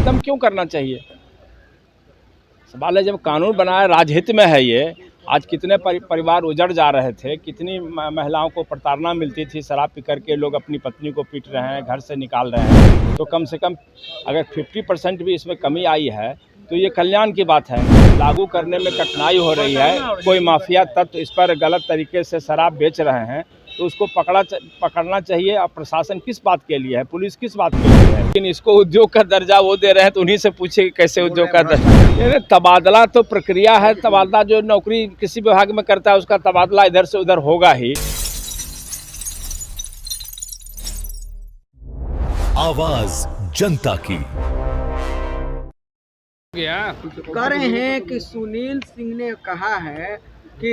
खत्म क्यों करना चाहिए? सवाल है, जब कानून बनाया राजहित में है ये। आज कितने परिवार उजड़ जा रहे थे, कितनी महिलाओं को प्रताड़ना मिलती थी, शराब पी करके लोग अपनी पत्नी को पीट रहे हैं, घर से निकाल रहे हैं। तो कम से कम अगर 50% भी इसमें कमी आई है तो ये कल्याण की बात है। लागू करने में कठिनाई हो रही है, कोई माफिया तत्व इस पर गलत तरीके से शराब बेच रहे हैं तो उसको पकड़ना चाहिए। अब प्रशासन किस बात के लिए है, पुलिस किस बात के लिए है? लेकिन इसको उद्योग का दर्जा वो दे रहे हैं तो उन्हीं से पूछे कैसे उद्योग का दर्जा। तबादला तो प्रक्रिया है, तबादला जो नौकरी किसी विभाग में करता है उसका तबादला इधर से उधर होगा ही। आवाज जनता की। कह रहे हैं कि सुनील सिंह ने कहा है कि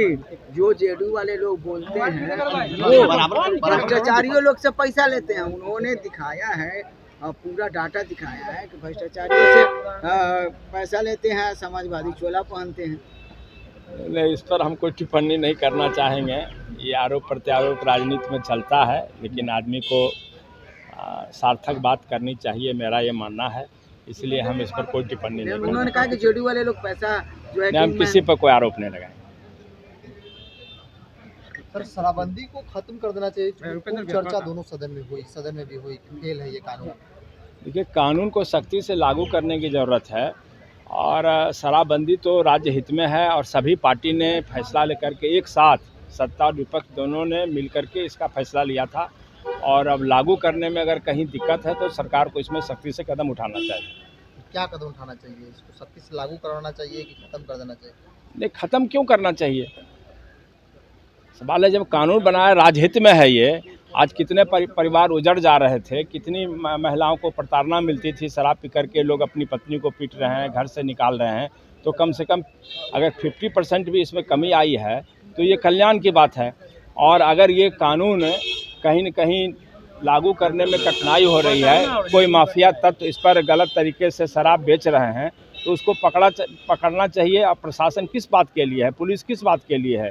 जो जेडीयू वाले लोग बोलते हैं वो भ्रष्टाचारियों लोग से पैसा लेते हैं। उन्होंने दिखाया है, पूरा डाटा दिखाया है कि भ्रष्टाचारियों से पैसा लेते हैं, समाजवादी चोला पहनते हैं। नहीं, इस पर हम कोई टिप्पणी नहीं करना चाहेंगे। ये आरोप प्रत्यारोप राजनीति में चलता है, लेकिन आदमी को सार्थक बात करनी चाहिए, मेरा ये मानना है। इसलिए हम इस पर कोई टिप्पणी नहीं। उन्होंने कहा कि जेडीयू वाले लोग पैसा जो है, हम किसी पर कोई आरोप नहीं लगाएंगे। सर, शराबबंदी को खत्म कर देना चाहिए। चर्चा दोनों सदन में भी हुई, फेल है ये कानून। देखिए, कानून को सख्ती से लागू करने की ज़रूरत है और शराबबंदी तो राज्य हित में है और सभी पार्टी ने फैसला लेकर के एक साथ, सत्ता और विपक्ष दोनों ने मिलकर के इसका फैसला लिया था। और अब लागू करने में अगर कहीं दिक्कत है तो सरकार को इसमें सख्ती से कदम उठाना चाहिए। क्या कदम उठाना चाहिए? इसको सख्ती से लागू करवाना चाहिए कि खत्म कर देना चाहिए? नहीं, खत्म क्यों करना चाहिए? सवाल है, जब कानून बनाया राजहित में है ये। आज कितने परिवार उजड़ जा रहे थे, कितनी महिलाओं को प्रताड़ना मिलती थी, शराब पी करके लोग अपनी पत्नी को पीट रहे हैं, घर से निकाल रहे हैं। तो कम से कम अगर 50% भी इसमें कमी आई है तो ये कल्याण की बात है। और अगर ये कानून कहीं न कहीं लागू करने में कठिनाई हो रही है, कोई माफिया तत्व इस पर गलत तरीके से शराब बेच रहे हैं तो उसको पकड़ना चाहिए। अब प्रशासन किस बात के लिए है, पुलिस किस बात के लिए है?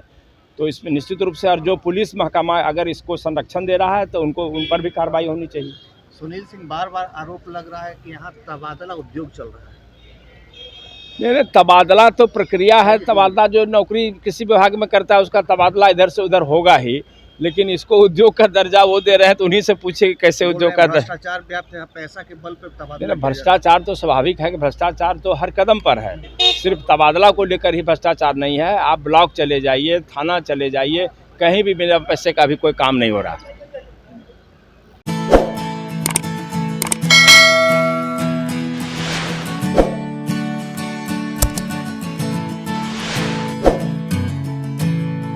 तो इसमें निश्चित रूप से, और जो पुलिस महकमा अगर इसको संरक्षण दे रहा है तो उन पर भी कार्रवाई होनी चाहिए। सुनील सिंह बार आरोप लग रहा है कि यहाँ तबादला उद्योग चल रहा है। नहीं, तबादला तो प्रक्रिया है। तबादला जो नौकरी किसी विभाग में करता है उसका तबादला इधर से उधर होगा ही। लेकिन इसको उद्योग का दर्जा वो दे रहे हैं तो उन्हीं से पूछे कैसे उद्योग का दर्जा। भ्रष्टाचार व्याप्त है, पैसा के बल पे तबादला। भ्रष्टाचार तो स्वाभाविक है कि भ्रष्टाचार तो हर कदम पर है, सिर्फ तबादला को लेकर ही भ्रष्टाचार नहीं है। आप ब्लॉक चले जाइए, थाना चले जाइए, कहीं भी बिना पैसे का भी कोई काम नहीं हो रहा।